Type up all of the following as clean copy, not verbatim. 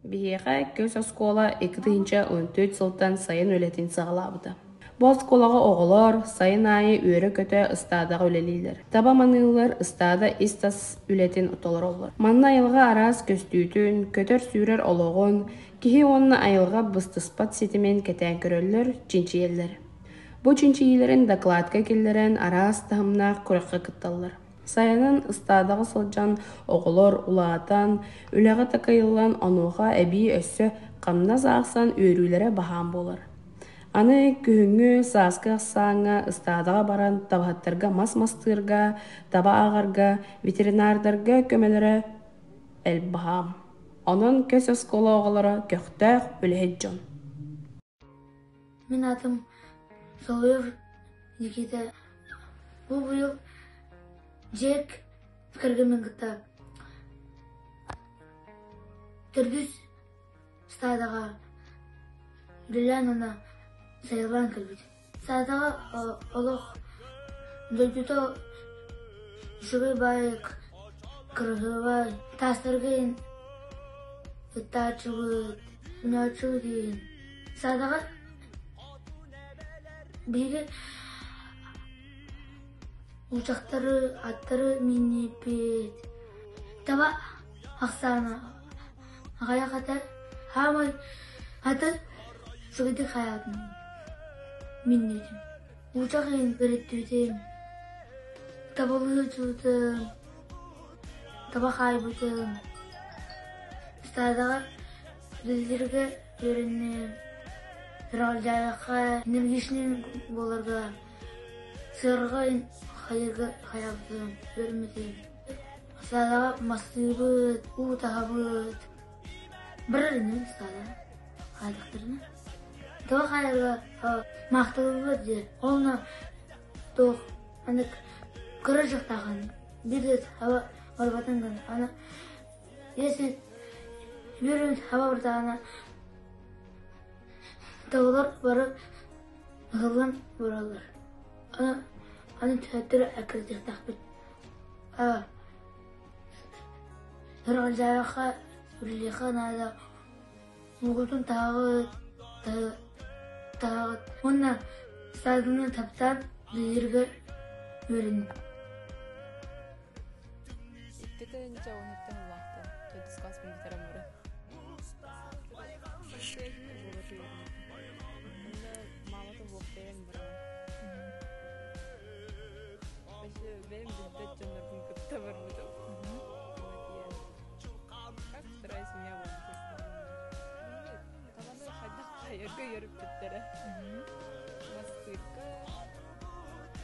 Биһиэхэ көс оскуола 2014 сылтан сайын үлэтин саҕалаабыта. Бу оскуолаҕа оҕолор сайын аайы үөрэ көтө ыстаадаҕа үлэлиилэр. Таба маныылар ыстаада истас үлэтин утолор оллор. Манна айылга араас көстүүтүн, көтөр сүүрэр ологон, киһи уонна айылга быстыспат ситимен кэтээн көрөллөр чинчиэллэр. Бу чинчиилэрин докладка киллэрэн араас таһымнаах куракка кытталлар. Сайынан ыстаадаҕа сылдьан оҕолор улаатан, үлэҕэ такайыллан онуоха эбии өссө хамна заахсан үөрүүлэрэ баһаан буолар. Аны күһүҥҥү сааска сааҥҥа ыстаадаҕа баран табаһаттарга мас-мастыырга, таба ааҕарга, ветеринардарга көмөлөрө эл баһаам. Онон көс оскуола оҕолоро көхтөөх үлэһит дьон. Мен атым Соловьев Никита. Бу быйыл жек кыргымын гыта. Төргүс стадага билен ана сайран кылбыт. Стадага олох дөйдүтө шубай байк кыргыбай тастыргын тачыбыт ночудин. Стадага бири учактары аттары минипет таба аксана гаяката хамай аты сыгыды хаятын миннетим учагын береттүтем табалы жутым таба хайбытым стадага дилдирге өрүннем ралжайга энергичный боларга сырга хаябытым өрмүтем стадага мастыбыт утабыт биринин стада хайдыктырына таба хайга мактыбыт же олна тох аны кыры жактаган бирдет аба барбатанган ана если бирин аба бартагана Tavalar barı hılan buralar. Anı tühtürü akırdık takbit. Hıralcayağa ürleyekha nada. Muğutun tağıt. Onunla stadının taptan düzürge ürün. İttete önce onu etten Allah'ta. Tüdüs kasbın biterim bura. Benim müddet canlarım gıpta var burada. Как стараюсь меня вот Тамада ходить хайырга йөрүп кеттере. Мастырка.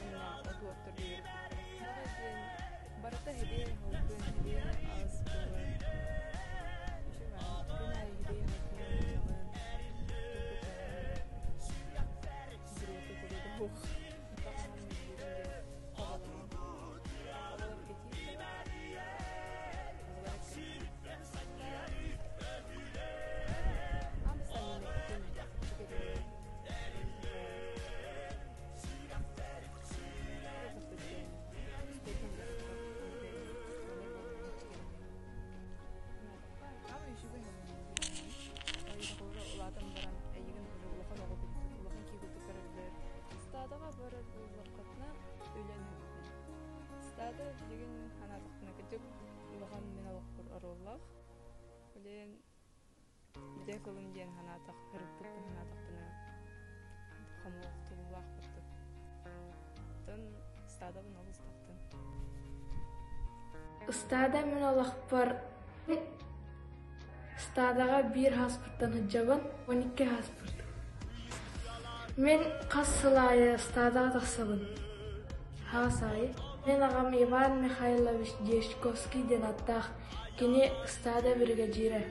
Она отвоттыр йөрүп кеттере. Барата хеде холгун хеде аз булар. Шуга күнә хеде хакын. Зрото куруда хух. Стадаға барар болғатна өйленіп. Стада деген ханатықтына кетіп, ұлған мен алып ароллақ. Олен декілін ден ханатық, үріктік ханатықтына қамылықтылылақ бұттық. Тын стадағын олыстақтын. Стада мен олақ бар. Стадаға бір хаспырттан хыджабын, 12 хаспырт. Мен қасылайы стадаға тақсабын. Хасайы. Мен ағам Иван Михайлович Дешковский ден аттақ. Кене стада бригадирі.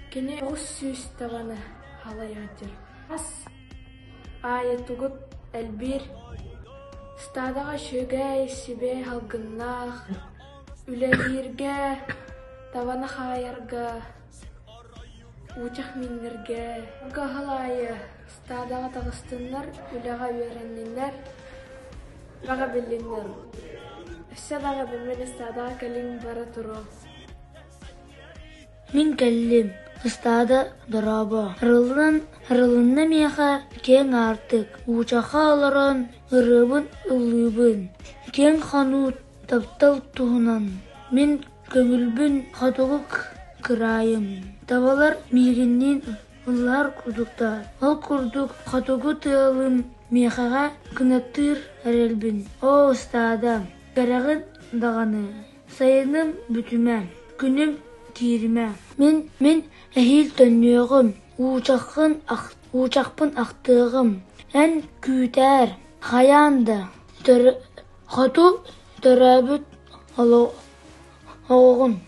Кене 900 табаны халай атыр. Ас айы тұғыт әлбір. Стадаға шөгәй себе халғыннақ. Үләлерге, табаны хайырға. Учақ миндерге. Халайы. Стадаға тағыстынлар, үләға өрәннелер, баға білінлер. Әшшадаға білмені стадаға кәлің бара тұру. Мен кәлім. ыстада дырабы. Ырылынна меха кен артык. Учаха алырын, ырыбын ылыбын. Кен ханут таптал туһунан. Мен көңүлбүн хатугук кырайым. Табалар мигиннин ыллар курдуктар. Ал курдук хатугу тыалым мехага кынаттыр әрелбін. О, ыстада, карағын дағаны. Сайыным бүтіме, күнім кириме. Мен әхил төннеғым, уучақпын ақтығым. Ән күтәр, хаянды, хату төрәбіт оғын.